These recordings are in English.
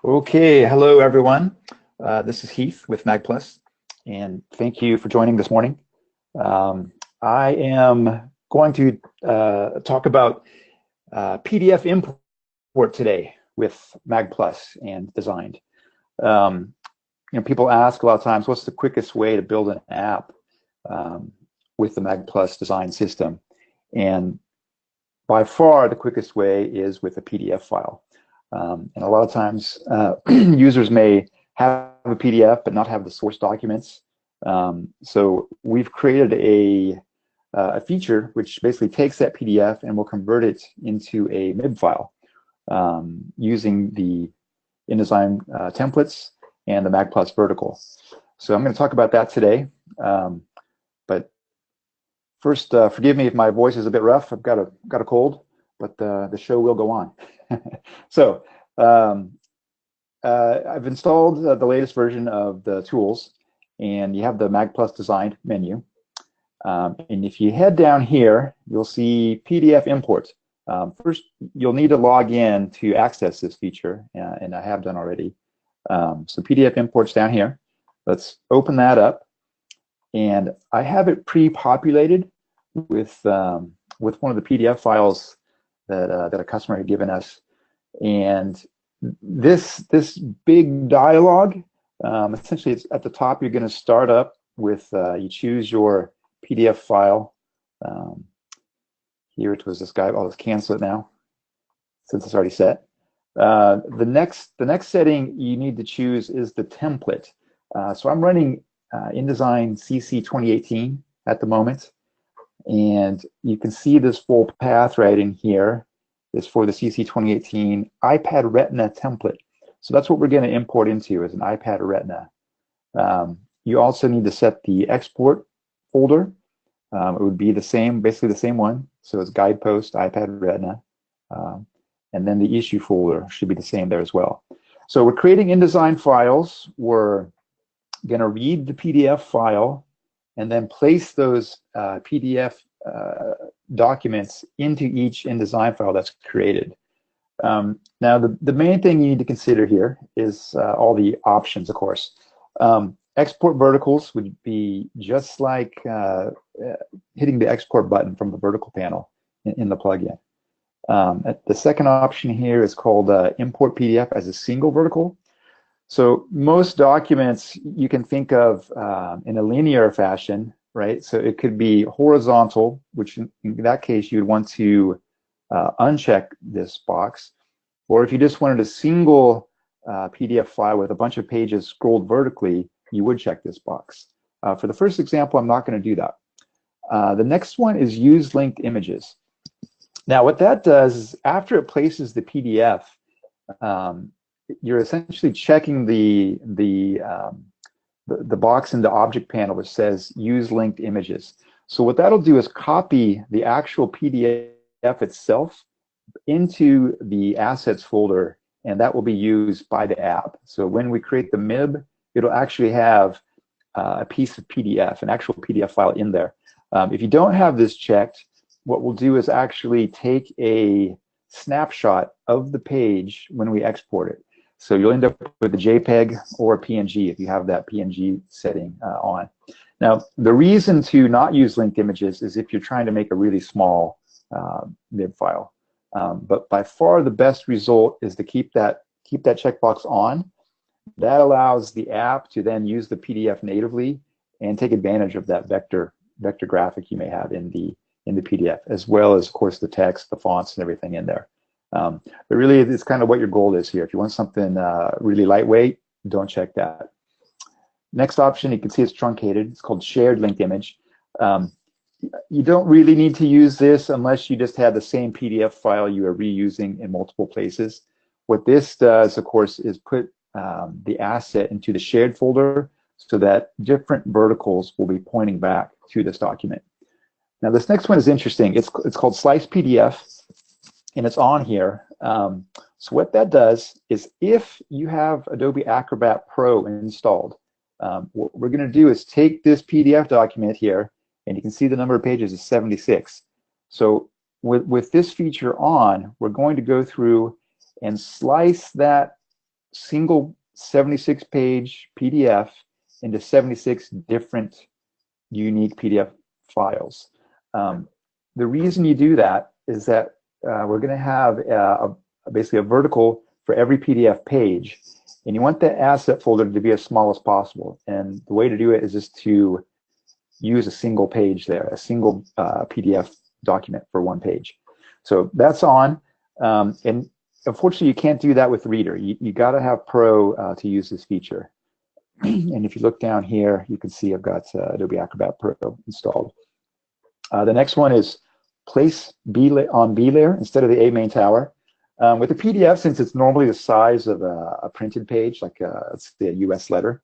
Okay, hello everyone. This is Heath with magplus, and thank you for joining this morning. I am going to talk about PDF import today with magplus and designed. People ask a lot of times, what's the quickest way to build an app with the magplus design system? And by far, the quickest way is with a PDF file. And a lot of times, users may have a PDF but not have the source documents. So we've created a feature which basically takes that PDF and will convert it into a MIB file using the InDesign templates and the magplus vertical. So I'm going to talk about that today. But first, forgive me if my voice is a bit rough. I've got a cold, but the show will go on. So I've installed the latest version of the tools, and you have the magplus designed menu. And if you head down here, you'll see PDF import. First, you'll need to log in to access this feature, and I have done already. So PDF import's down here. Let's open that up, and I have it pre-populated with one of the PDF files that a customer had given us. And this big dialog, essentially it's at the top. You're going to start up with, you choose your PDF file. Here it was this guy. I'll just cancel it now since it's already set. The next setting you need to choose is the template. So I'm running InDesign CC 2018 at the moment, and you can see this full path right in here is for the CC 2018 iPad Retina template. So that's what we're going to import into, is an iPad Retina. You also need to set the export folder. It would be the same, basically the same one. So it's Guidepost, iPad Retina. And then the issue folder should be the same there as well. So we're creating InDesign files. We're going to read the PDF file and then place those PDF documents into each InDesign file that's created. Now, the main thing you need to consider here is all the options, of course. Export verticals would be just like hitting the export button from the vertical panel in the plugin. The second option here is called import PDF as a single vertical. So most documents you can think of in a linear fashion, right? So it could be horizontal, which in that case you'd want to uncheck this box. Or if you just wanted a single PDF file with a bunch of pages scrolled vertically, you would check this box. For the first example, I'm not going to do that. The next one is use linked images. Now what that does is after it places the PDF, you're essentially checking the box in the object panel which says use linked images. So what that'll do is copy the actual PDF itself into the assets folder, and that will be used by the app. So when we create the MIB, it'll actually have a piece of PDF, an actual PDF file in there. If you don't have this checked, what we'll do is actually take a snapshot of the page when we export it. So you'll end up with a JPEG or a PNG if you have that PNG setting on. Now, the reason to not use linked images is if you're trying to make a really small MIB file. But by far the best result is to keep that checkbox on. That allows the app to then use the PDF natively and take advantage of that vector graphic you may have in the PDF, as well as, of course, the text, the fonts, and everything in there. But really, it's kind of what your goal is here. If you want something really lightweight, don't check that. Next option, you can see it's truncated. It's called shared linked image. You don't really need to use this unless you just have the same PDF file you are reusing in multiple places. What this does, of course, is put the asset into the shared folder so that different verticals will be pointing back to this document. Now, this next one is interesting. It's called Slice PDF, and it's on here. So what that does is if you have Adobe Acrobat Pro installed, what we're going to do is take this PDF document here, and you can see the number of pages is 76. So with this feature on, we're going to go through and slice that single 76-page PDF into 76 different unique PDF files. The reason you do that is that we're going to have basically a vertical for every PDF page, and you want the asset folder to be as small as possible. And the way to do it is just to use a single page there, a single PDF document for one page. So that's on, and unfortunately you can't do that with Reader. You got to have Pro to use this feature. And if you look down here, you can see I've got Adobe Acrobat Pro installed. The next one is place on B layer instead of the A main tower. With the PDF, since it's normally the size of a printed page, like let's say a US letter,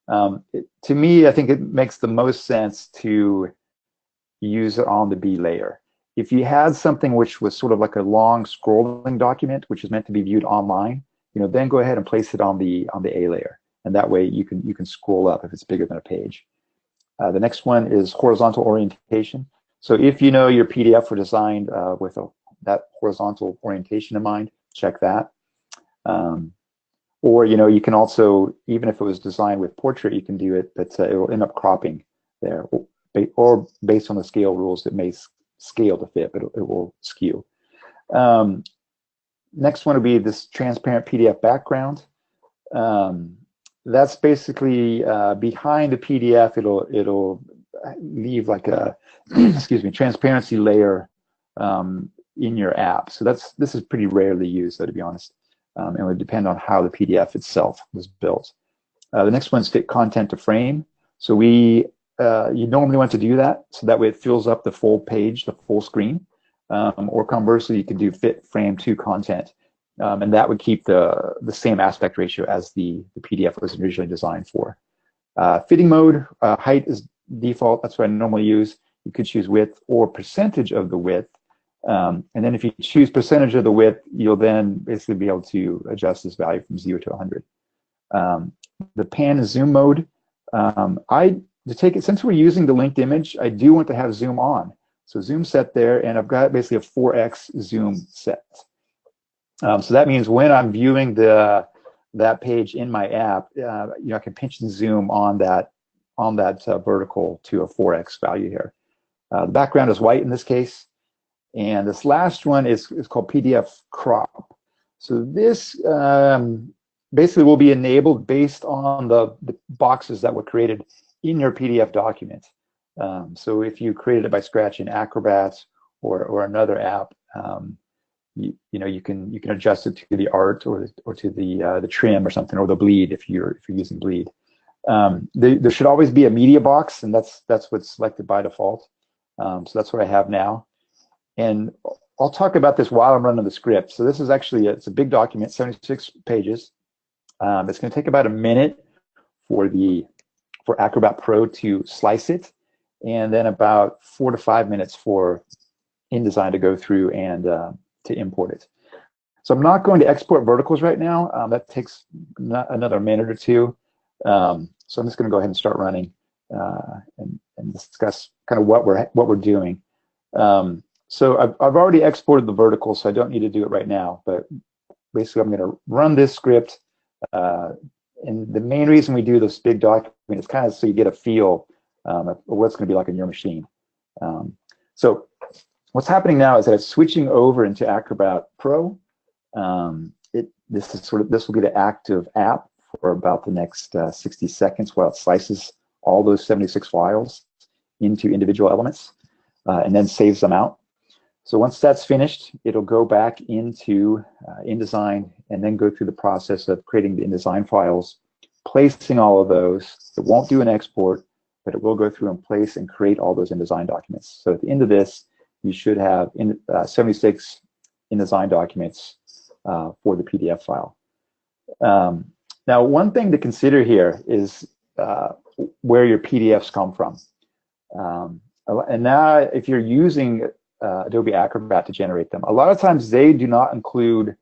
to me, I think it makes the most sense to use it on the B layer. If you had something which was sort of like a long scrolling document, which is meant to be viewed online, then go ahead and place it on the A layer, and that way you can scroll up if it's bigger than a page. The next one is horizontal orientation. So if you know your PDF were designed with that horizontal orientation in mind, check that. Or you can also, even if it was designed with portrait, you can do it, but it will end up cropping there, or based on the scale rules, it may scale to fit, but it will skew. Next one would be this transparent PDF background. That's basically behind the PDF. It'll leave like a excuse me, transparency layer in your app. So this is pretty rarely used, though, to be honest. And it would depend on how the PDF itself was built. The next one's fit content to frame. So you normally want to do that, so that way it fills up the full page, the full screen. Or conversely, you could do fit frame to content. And that would keep the same aspect ratio as the PDF was originally designed for. Fitting mode, height is default. That's what I normally use. You could choose width or percentage of the width. And then if you choose percentage of the width, you'll then basically be able to adjust this value from 0 to 100. The pan and zoom mode, since we're using the linked image, I do want to have zoom on. So zoom set there, and I've got basically a 4x zoom set. So that means when I'm viewing that page in my app, I can pinch and zoom on that vertical to a 4x value here. The background is white in this case. And this last one is called PDF crop. So this basically will be enabled based on the boxes that were created in your PDF document. So if you created it by scratch in Acrobat or another app, you can adjust it to the art or to the trim or something, or the bleed if you're using bleed. There should always be a media box, and that's what's selected by default. So that's what I have now. And I'll talk about this while I'm running the script. So this is actually, it's a big document, 76 pages. It's going to take about a minute for Acrobat Pro to slice it, and then about 4 to 5 minutes for InDesign to go through and to import it. So I'm not going to export verticals right now. That takes another minute or two. So I'm just going to go ahead and start running and discuss kind of what we're doing. So I've already exported the vertical, so I don't need to do it right now. But basically, I'm going to run this script. And the main reason we do this big document is kind of so you get a feel of what it's going to be like on your machine. So what's happening now is that it's switching over into Acrobat Pro. This will be the active app for about the next 60 seconds while it slices all those 76 files into individual elements and then saves them out. So once that's finished, it'll go back into InDesign and then go through the process of creating the InDesign files, placing all of those. It won't do an export, but it will go through and place and create all those InDesign documents. So at the end of this, you should have 76 InDesign documents for the PDF file. Now, one thing to consider here is where your PDFs come from. And now, if you're using Adobe Acrobat to generate them, a lot of times they do not include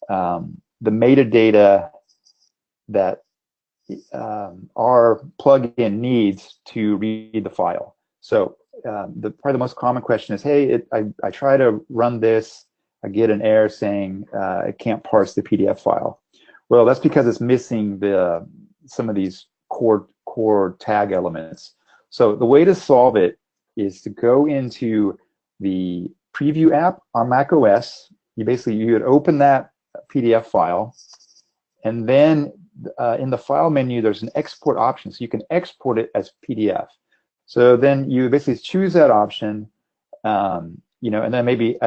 the metadata that our plugin needs to read the file. So probably the most common question is, hey, I try to run this, I get an error saying it can't parse the PDF file. Well, that's because it's missing some of these core tag elements. So the way to solve it is to go into the preview app on Mac OS. You would open that PDF file, and then in the file menu there's an export option, so you can export it as PDF. So then you basically choose that option, you know, and then maybe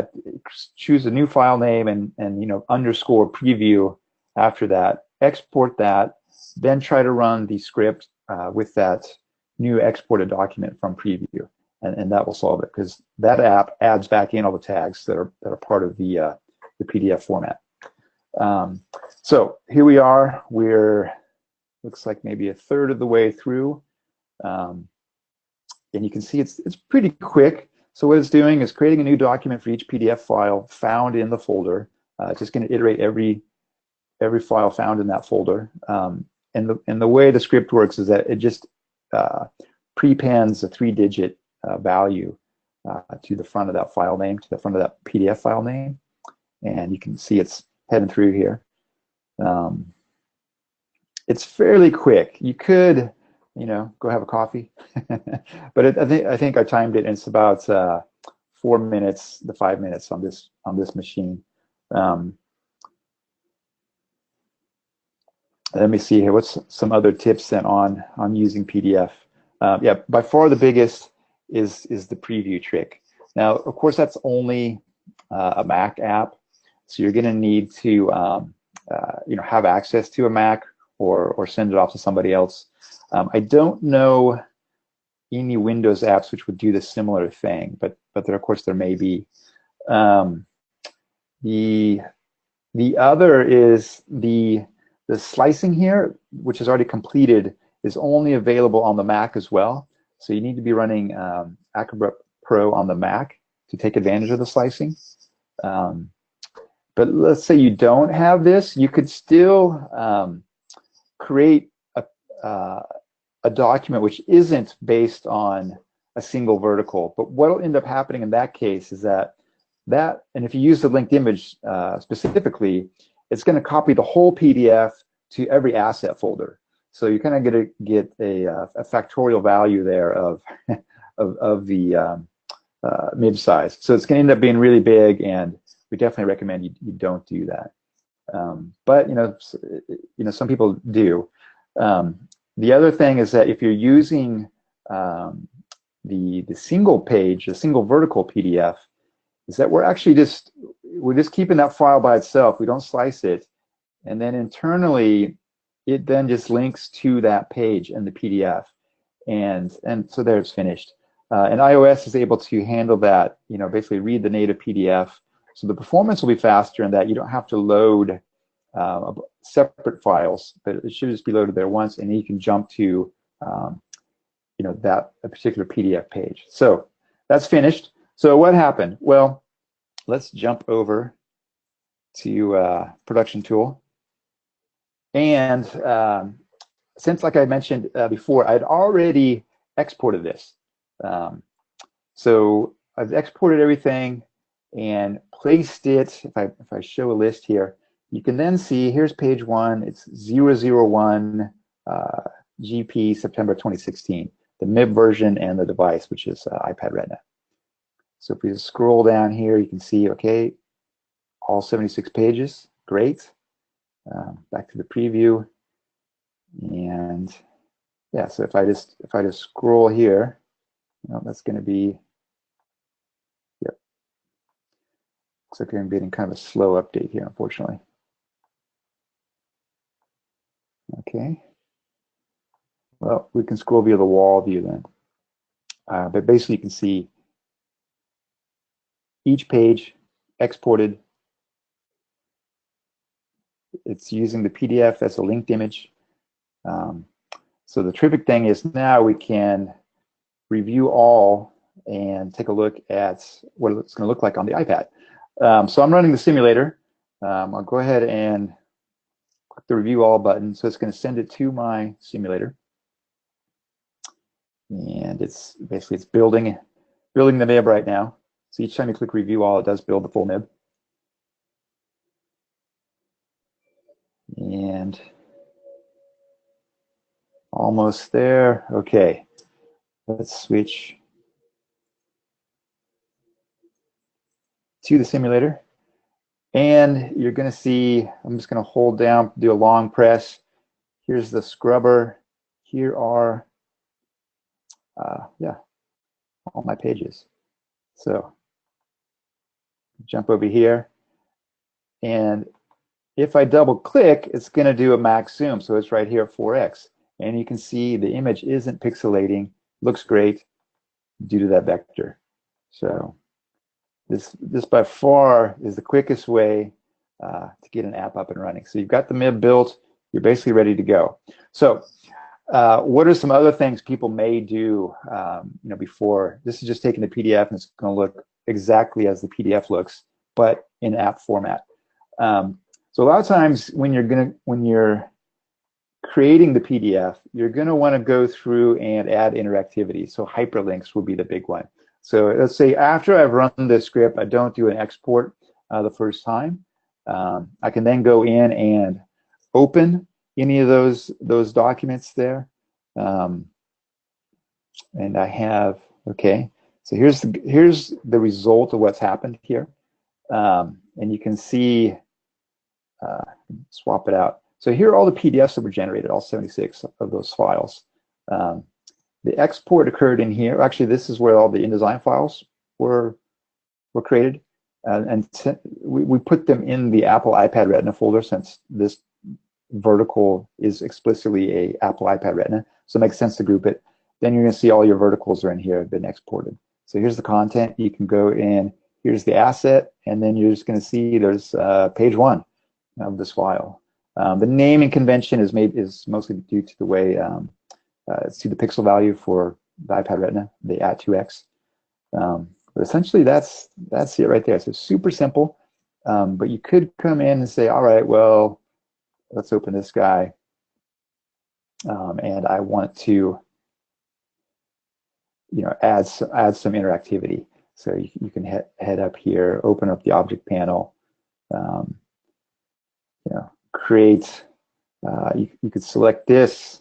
choose a new file name and you know, underscore preview after that, export that, then try to run the script with that new exported document from preview, and that will solve it, because that app adds back in all the tags that are part of the PDF format. So here we are. Looks like maybe a third of the way through, and you can see it's pretty quick. So what it's doing is creating a new document for each PDF file found in the folder. It's just going to iterate every file found in that folder. And the way the script works is that it just prepends a 3-digit value to the front of that file name, to the front of that PDF file name, and you can see it's heading through here. It's fairly quick. You could, you know, go have a coffee, but I think I timed it, and it's about 4 minutes to 5 minutes on this machine. Let me see here. What's some other tips then on using PDF? Yeah, by far the biggest is the preview trick. Now, of course, that's only a Mac app, so you're going to need to you know, have access to a Mac or send it off to somebody else. I don't know any Windows apps which would do the similar thing, but there, of course, there may be. The other is the slicing here, which is already completed, is only available on the Mac as well. So you need to be running Acrobat Pro on the Mac to take advantage of the slicing. But let's say you don't have this, you could still create a document which isn't based on a single vertical. But what will end up happening in that case is that, and if you use the linked image specifically, it's going to copy the whole PDF to every asset folder. So you're kind of going to get a factorial value there of the MIB size. So it's going to end up being really big, and we definitely recommend you don't do that. But you know, some people do. The other thing is that if you're using the single page, the single vertical PDF, is that we're just keeping that file by itself. We don't slice it, and then internally, it then just links to that page in the PDF, and so there it's finished. And iOS is able to handle that. You know, basically read the native PDF, so the performance will be faster in that you don't have to load separate files, but it should just be loaded there once, and you can jump to you know, a particular PDF page. So that's finished. So what happened? Well, let's jump over to Production Tool. And since, like I mentioned before, I'd already exported this. So I've exported everything and placed it. If I show a list here, you can then see, here's page 1. It's 001 GP September 2016, the MIB version and the device, which is iPad Retina. So if we just scroll down here, you can see, okay, all 76 pages, great. Back to the preview, and yeah. So if I just scroll here, that's going to be, yep. Looks like I'm getting kind of a slow update here, unfortunately. Okay. Well, we can scroll via the wall view then, but basically you can see each page exported. It's using the PDF as a linked image. So the terrific thing is now we can review all and take a look at what it's going to look like on the iPad. So I'm running the simulator. I'll go ahead and click the review all button. So it's going to send it to my simulator. And it's building the MIB right now. So each time you click review all, it does build the full MIB. And almost there. Okay, let's switch to the simulator. And you're going to see, I'm just going to hold down, do a long press. Here's the scrubber. Here are, yeah, all my pages. So jump over here. And if I double click, it's going to do a max zoom. So it's right here at 4x. And you can see the image isn't pixelating. Looks great due to that vector. So this by far is the quickest way to get an app up and running. So you've got the MIB built. You're basically ready to go. So what are some other things people may do before? This is just taking the PDF and it's going to look exactly as the PDF looks, but in app format. So a lot of times when you're creating the PDF, you're going to want to go through and add interactivity. So hyperlinks will be the big one. So let's say after I've run this script, I don't do an export the first time. I can then go in and open any of those documents there. And I have, okay, so here's the result of what's happened here. And you can see, swap it out. So here are all the PDFs that were generated, all 76 of those files. The export occurred in here. Actually, this is where all the InDesign files were created. And we put them in the Apple iPad Retina folder since this vertical is explicitly a Apple iPad Retina. So it makes sense to group it. Then you're going to see all your verticals are in here, have been exported. So here's the content. You can go in, here's the asset, and then you're just going to see there's page 1 of this file. The naming convention is mostly due to the way see the pixel value for the iPad Retina, the at 2x. But essentially that's it right there. So super simple. But you could come in and say, all right, well, let's open this guy. And I want to add some interactivity. So you can head up here, open up the object panel, create. You could select this.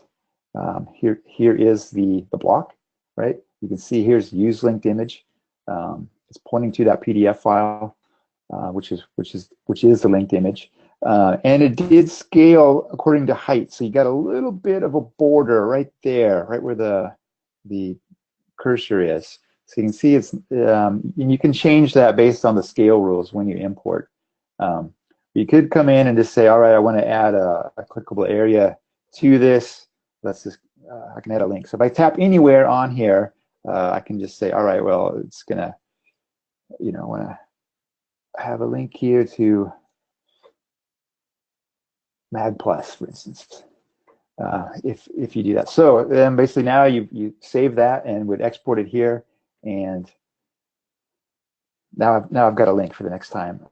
Here is the block, right? You can see here's use linked image. It's pointing to that PDF file, which is the linked image, and it did scale according to height. So you got a little bit of a border right there, right where the cursor is. So you can see it's, and you can change that based on the scale rules when you import. You could come in and just say, all right, I want to add a clickable area to this. Let's just, I can add a link. So if I tap anywhere on here, I can just say, all right, well, it's gonna, want to have a link here to magplus, for instance, if you do that. So then basically now you save that and would export it here, and now I've got a link for the next time.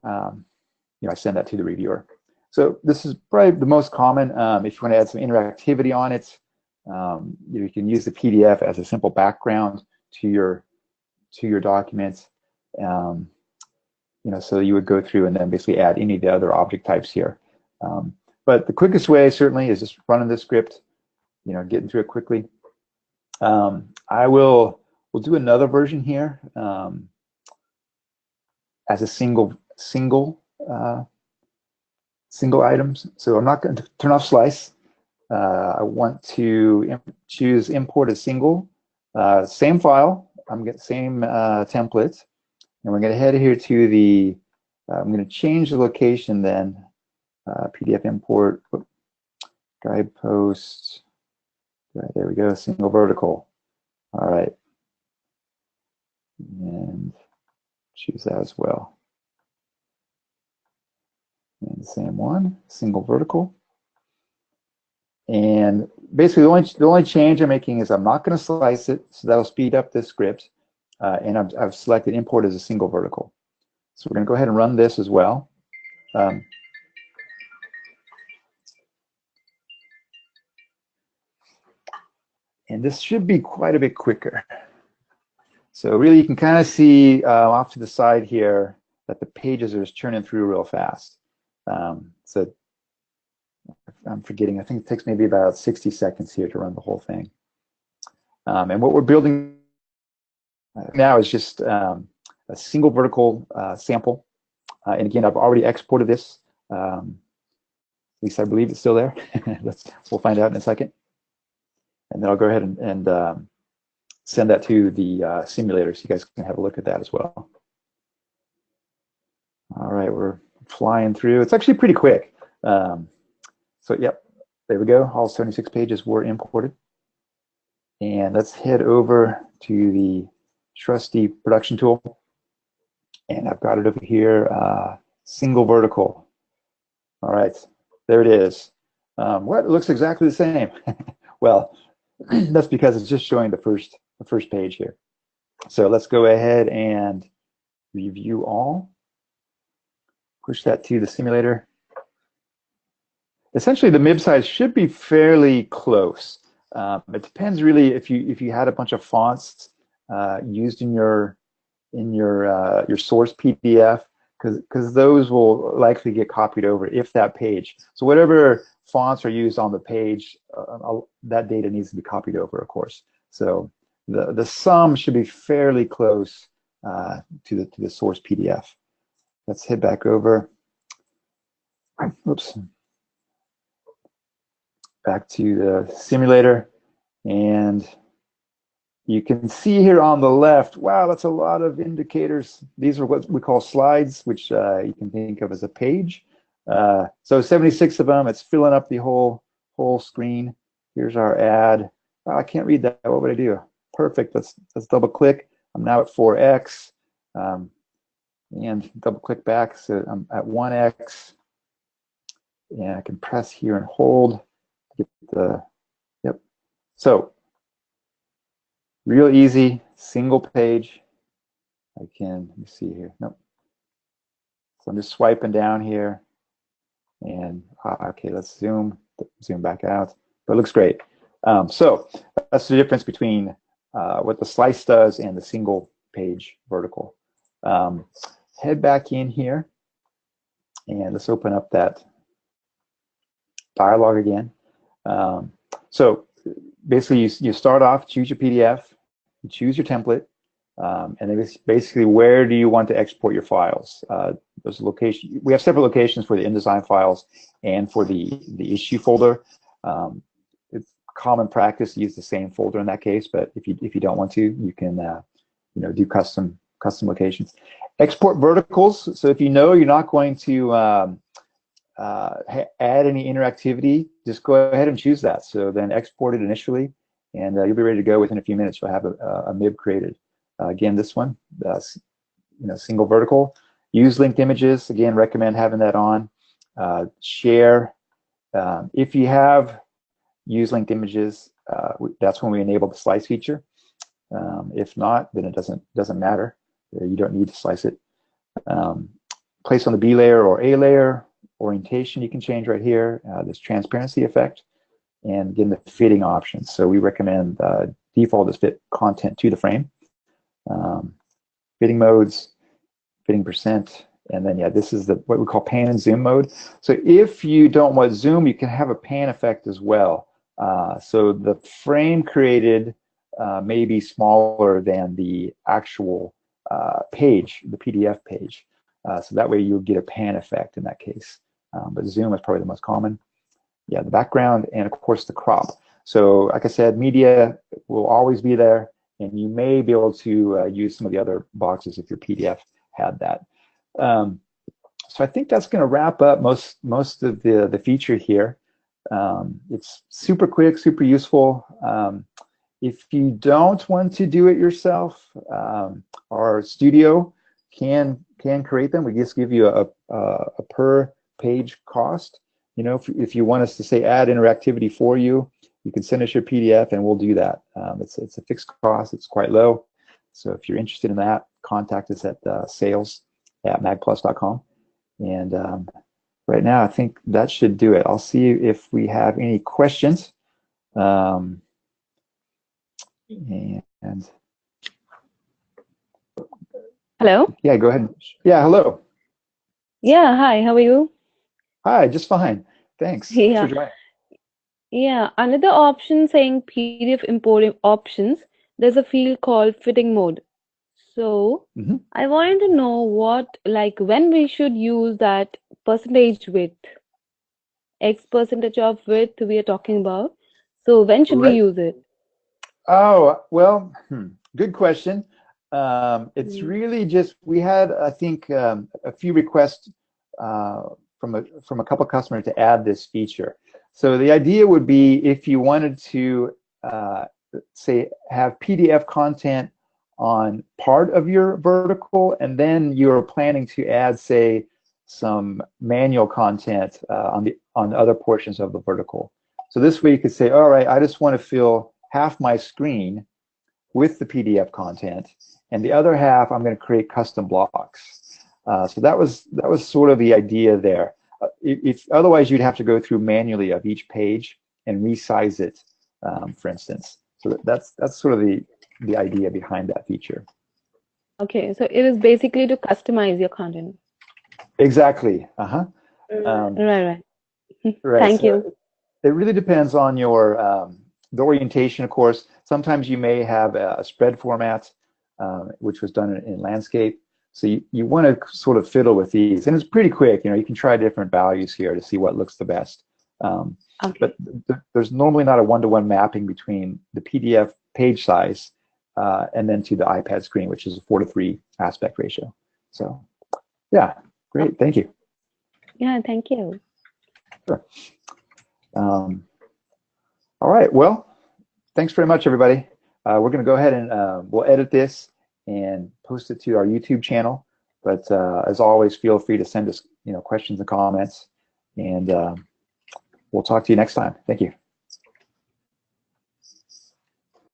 I send that to the reviewer. So this is probably the most common. If you want to add some interactivity on it, you can use the PDF as a simple background to your documents. So you would go through and then basically add any of the other object types here. But the quickest way certainly is just running the script, getting through it quickly. We'll do another version here as a single items. So I'm not going to turn off slice. I want to choose import as single, same file. I'm getting same template, and we're going to head here to the. I'm going to change the location then. PDF import, guidepost. Right, there we go. Single vertical. All right, and choose that as well. And the same one, single vertical. And basically the only change I'm making is I'm not going to slice it, so that'll speed up this script. And I've selected import as a single vertical. So we're going to go ahead and run this as well. And this should be quite a bit quicker. So really you can kind of see off to the side here that the pages are just churning through real fast. So I'm forgetting. I think it takes maybe about 60 seconds here to run the whole thing. And what we're building now is just a single vertical sample. And again, I've already exported this. At least I believe it's still there. We'll find out in a second. And then I'll go ahead and send that to the simulator so you guys can have a look at that as well. All right, we're flying through. It's actually pretty quick. So yep, there we go. All 76 pages were imported. And let's head over to the trusty production tool. And I've got it over here, single vertical. All right, there it is. What? It looks exactly the same. Well, that's because it's just showing the first page here. So let's go ahead and review all. Push that to the simulator. Essentially, the MIB size should be fairly close. It depends really if you had a bunch of fonts used in your source PDF, because those will likely get copied over if that page. So whatever fonts are used on the page, that data needs to be copied over, of course. So the sum should be fairly close to the source PDF. Let's head back over. Oops. Back to the simulator, and you can see here on the left, wow, that's a lot of indicators. These are what we call slides, which you can think of as a page. So 76 of them, it's filling up the whole screen. Here's our ad. Oh, I can't read that. What would I do? Perfect. Let's double click. I'm now at 4x, and double click back. So I'm at 1x, and I can press here and hold. Get the, yep. So real easy, single page. Let me see here. Nope. So I'm just swiping down here, and okay, let's zoom back out. But it looks great. So that's the difference between what the slice does and the single page vertical. Head back in here, and let's open up that dialog again. So basically, you start off, choose your PDF, you choose your template, and then basically, where do you want to export your files? Those locations. We have separate locations for the InDesign files and for the issue folder. It's common practice to use the same folder in that case, but if you don't want to, you can do custom locations. Export verticals. So if you know you're not going to add any interactivity, just go ahead and choose that. So then export it initially, and you'll be ready to go within a few minutes. You'll have a MIB created. Again, this one, single vertical. Use linked images. Again, recommend having that on. Share. If you have use linked images, that's when we enable the slice feature. If not, then it doesn't matter. You don't need to slice it. Place on the B layer or A layer. Orientation you can change right here. This transparency effect, and again the fitting options. So we recommend default is fit content to the frame. Fitting modes, fitting percent, and then this is what we call pan and zoom mode. So if you don't want zoom, you can have a pan effect as well. So the frame created may be smaller than the actual page, the PDF page. So that way you'll get a pan effect in that case. But zoom is probably the most common. Yeah, the background, and of course the crop. So like I said, media will always be there, and you may be able to use some of the other boxes if your PDF had that. So I think that's going to wrap up most of the feature here. It's super quick, super useful. If you don't want to do it yourself, our studio can create them. We just give you a per page cost. If you want us to say add interactivity for you, you can send us your PDF and we'll do that. It's a fixed cost. It's quite low. So if you're interested in that, contact us at sales@magplus.com. And right now, I think that should do it. I'll see if we have any questions. And hello? Yeah, go ahead. Yeah, hello. Yeah, hi, how are you? Hi, just fine. Thanks. Thanks for Yeah, joining. yeah. Another option saying PDF import options, there's a field called fitting mode. So Mhm. I wanted to know what, like, when we should use that percentage width, X percentage of width we are talking about. So when should we Right. use it? Oh, well, good question. It's Mm. really just we had, I think, a few requests uh, from a couple customers to add this feature. So the idea would be if you wanted to say have PDF content on part of your vertical, and then you're planning to add, say, some manual content on the other portions of the vertical. So this way you could say, all right, I just want to fill half my screen with the PDF content, and the other half I'm going to create custom blocks. So that was sort of the idea there. If otherwise you'd have to go through manually of each page and resize it, for instance. So that's sort of the idea behind that feature. Okay, so it is basically to customize your content. Exactly. Uh-huh. Um, Right, right. right. Thank So you. it really depends on your the orientation, of course. Sometimes you may have a spread format, which was done in landscape. So you want to sort of fiddle with these, and it's pretty quick. You know, you can try different values here to see what looks the best. Um, Okay. but there's normally not a one-to-one mapping between the PDF page size and then to the iPad screen, which is a 4:3 aspect ratio. So yeah, Oh, great, thank you. yeah, thank you. Sure. Um, all right, well, thanks very much, everybody. We're going to go ahead and we'll edit this and post it to our YouTube channel. But as always, feel free to send us, questions and comments, and we'll talk to you next time. Thank you.